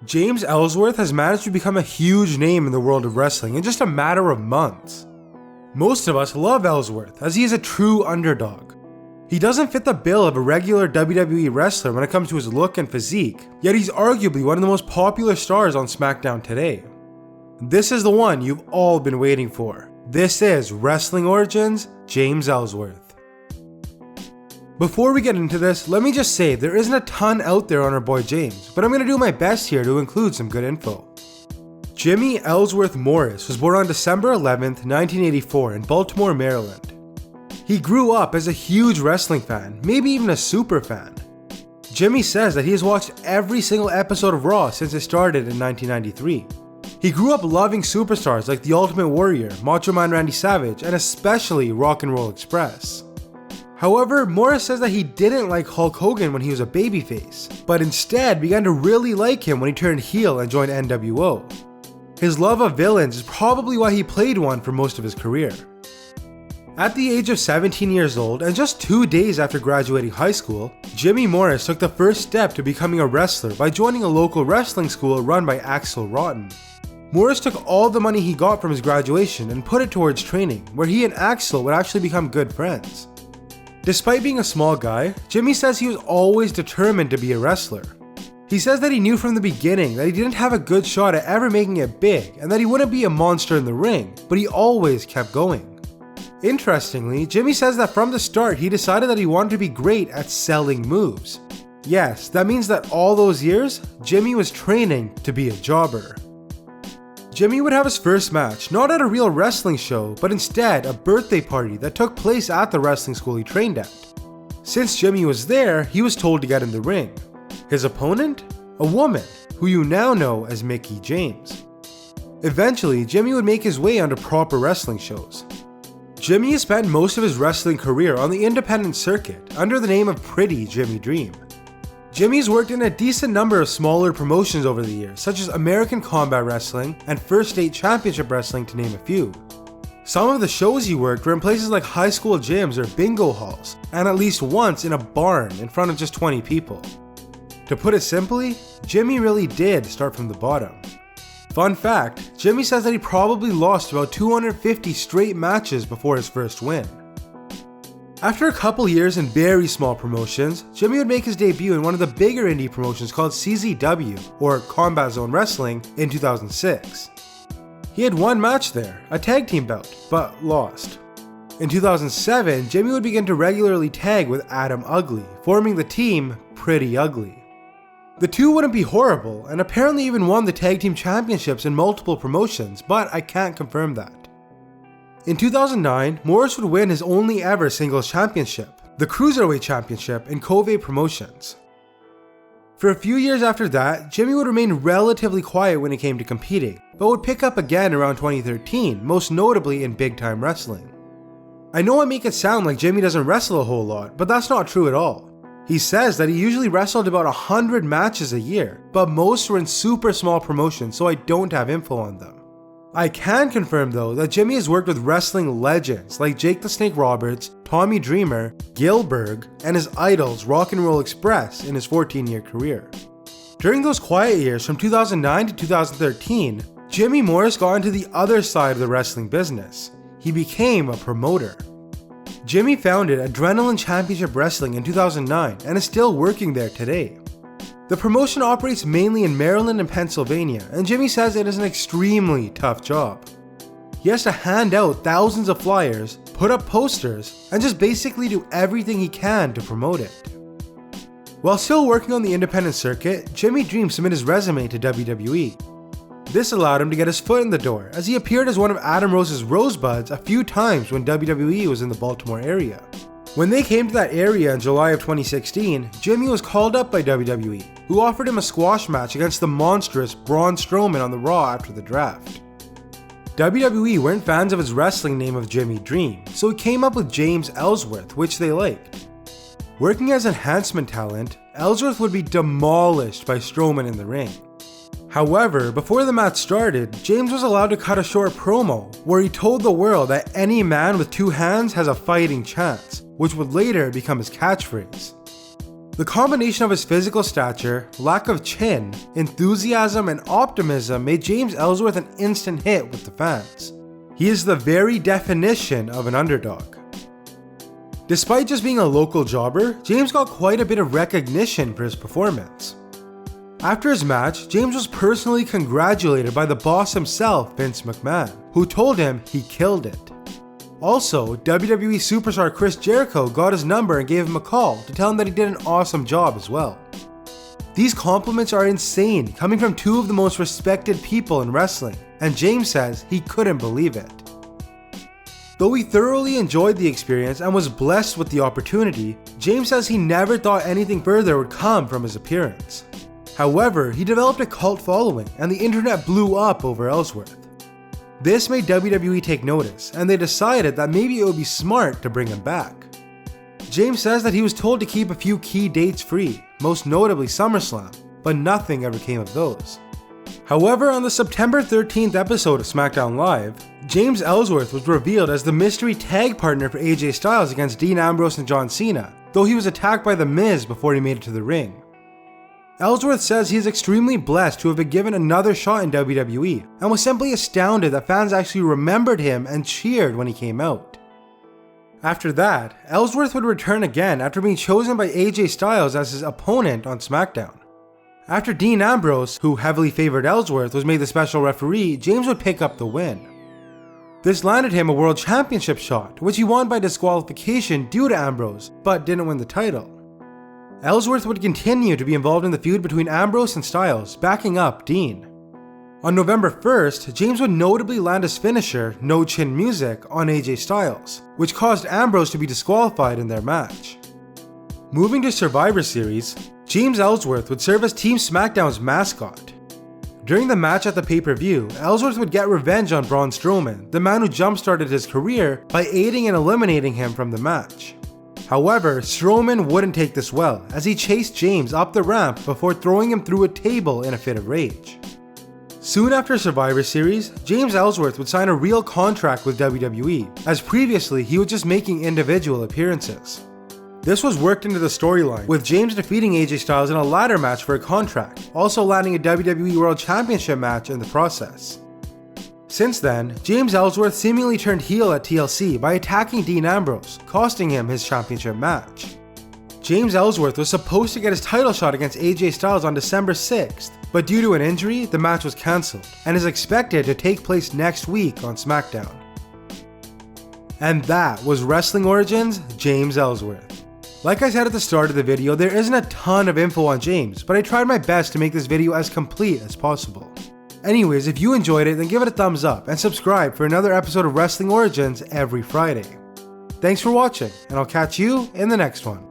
James Ellsworth has managed to become a huge name in the world of wrestling in just a matter of months. Most of us love Ellsworth as he is a true underdog. He doesn't fit the bill of a regular WWE wrestler when it comes to his look and physique, yet he's arguably one of the most popular stars on SmackDown today. This is the one you've all been waiting for. This is Wrestling Origins, James Ellsworth. Before we get into this, let me just say there isn't a ton out there on our boy James, but I'm going to do my best here to include some good info. Jimmy Ellsworth Morris was born on December 11th, 1984 in Baltimore, Maryland. He grew up as a huge wrestling fan, maybe even a super fan. Jimmy says that he has watched every single episode of Raw since it started in 1993. He grew up loving superstars like The Ultimate Warrior, Macho Man Randy Savage, and especially Rock and Roll Express. However, Morris says that he didn't like Hulk Hogan when he was a babyface, but instead began to really like him when he turned heel and joined NWO. His love of villains is probably why he played one for most of his career. At the age of 17 years old and just 2 days after graduating high school, Jimmy Morris took the first step to becoming a wrestler by joining a local wrestling school run by Axel Rotten. Morris took all the money he got from his graduation and put it towards training, where he and Axel would actually become good friends. Despite being a small guy, Jimmy says he was always determined to be a wrestler. He says that he knew from the beginning that he didn't have a good shot at ever making it big and that he wouldn't be a monster in the ring, but he always kept going. Interestingly, Jimmy says that from the start he decided that he wanted to be great at selling moves. Yes, that means that all those years, Jimmy was training to be a jobber. Jimmy would have his first match not at a real wrestling show, but instead a birthday party that took place at the wrestling school he trained at. Since Jimmy was there, he was told to get in the ring. His opponent? A woman, who you now know as Mickie James. Eventually, Jimmy would make his way onto proper wrestling shows. Jimmy has spent most of his wrestling career on the independent circuit under the name of Pretty Jimmy Dream. Jimmy's worked in a decent number of smaller promotions over the years, such as American Combat Wrestling and First State Championship Wrestling to name a few. Some of the shows he worked were in places like high school gyms or bingo halls, and at least once in a barn in front of just 20 people. To put it simply, Jimmy really did start from the bottom. Fun fact, Jimmy says that he probably lost about 250 straight matches before his first win. After a couple years in very small promotions, Jimmy would make his debut in one of the bigger indie promotions called CZW, or Combat Zone Wrestling, in 2006. He had one match there, a tag team bout, but lost. In 2007, Jimmy would begin to regularly tag with Adam Ugly, forming the team Pretty Ugly. The two wouldn't be horrible, and apparently even won the tag team championships in multiple promotions, but I can't confirm that. In 2009, Morris would win his only ever singles championship, the Cruiserweight Championship in Covey Promotions. For a few years after that, Jimmy would remain relatively quiet when it came to competing, but would pick up again around 2013, most notably in big time wrestling. I know I make it sound like Jimmy doesn't wrestle a whole lot, but that's not true at all. He says that he usually wrestled about 100 matches a year, but most were in super small promotions, so I don't have info on them. I can confirm though that Jimmy has worked with wrestling legends like Jake the Snake Roberts, Tommy Dreamer, Gilbert, and his idols Rock and Roll Express in his 14-year career. During those quiet years from 2009 to 2013, Jimmy Morris got into the other side of the wrestling business. He became a promoter. Jimmy founded Adrenaline Championship Wrestling in 2009 and is still working there today. The promotion operates mainly in Maryland and Pennsylvania, and Jimmy says it is an extremely tough job. He has to hand out thousands of flyers, put up posters, and just basically do everything he can to promote it. While still working on the independent circuit, Jimmy Dream submitted his resume to WWE. This allowed him to get his foot in the door, as he appeared as one of Adam Rose's Rosebuds a few times when WWE was in the Baltimore area. When they came to that area in July of 2016, Jimmy was called up by WWE, who offered him a squash match against the monstrous Braun Strowman on the Raw after the draft. WWE weren't fans of his wrestling name of Jimmy Dream, so he came up with James Ellsworth, which they liked. Working as enhancement talent, Ellsworth would be demolished by Strowman in the ring. However, before the match started, James was allowed to cut a short promo where he told the world that any man with two hands has a fighting chance, which would later become his catchphrase. The combination of his physical stature, lack of chin, enthusiasm, and optimism made James Ellsworth an instant hit with the fans. He is the very definition of an underdog. Despite just being a local jobber, James got quite a bit of recognition for his performance. After his match, James was personally congratulated by the boss himself, Vince McMahon, who told him he killed it. Also, WWE superstar Chris Jericho got his number and gave him a call to tell him that he did an awesome job as well. These compliments are insane, coming from two of the most respected people in wrestling, and James says he couldn't believe it. Though he thoroughly enjoyed the experience and was blessed with the opportunity, James says he never thought anything further would come from his appearance. However, he developed a cult following and the internet blew up over Ellsworth. This made WWE take notice, and they decided that maybe it would be smart to bring him back. James says that he was told to keep a few key dates free, most notably SummerSlam, but nothing ever came of those. However, on the September 13th episode of SmackDown Live, James Ellsworth was revealed as the mystery tag partner for AJ Styles against Dean Ambrose and John Cena, though he was attacked by The Miz before he made it to the ring. Ellsworth says he is extremely blessed to have been given another shot in WWE, and was simply astounded that fans actually remembered him and cheered when he came out. After that, Ellsworth would return again after being chosen by AJ Styles as his opponent on SmackDown. After Dean Ambrose, who heavily favored Ellsworth, was made the special referee, James would pick up the win. This landed him a World Championship shot, which he won by disqualification due to Ambrose, but didn't win the title. Ellsworth would continue to be involved in the feud between Ambrose and Styles, backing up Dean. On November 1st, James would notably land his finisher, No Chin Music, on AJ Styles, which caused Ambrose to be disqualified in their match. Moving to Survivor Series, James Ellsworth would serve as Team SmackDown's mascot. During the match at the pay-per-view, Ellsworth would get revenge on Braun Strowman, the man who jump-started his career, by aiding and eliminating him from the match. However, Strowman wouldn't take this well, as he chased James up the ramp before throwing him through a table in a fit of rage. Soon after Survivor Series, James Ellsworth would sign a real contract with WWE, as previously he was just making individual appearances. This was worked into the storyline, with James defeating AJ Styles in a ladder match for a contract, also landing a WWE World Championship match in the process. Since then, James Ellsworth seemingly turned heel at TLC by attacking Dean Ambrose, costing him his championship match. James Ellsworth was supposed to get his title shot against AJ Styles on December 6th, but due to an injury, the match was cancelled, and is expected to take place next week on SmackDown. And that was Wrestling Origins James Ellsworth. Like I said at the start of the video, there isn't a ton of info on James, but I tried my best to make this video as complete as possible. Anyways, if you enjoyed it, then give it a thumbs up and subscribe for another episode of Wrestling Origins every Friday. Thanks for watching, and I'll catch you in the next one.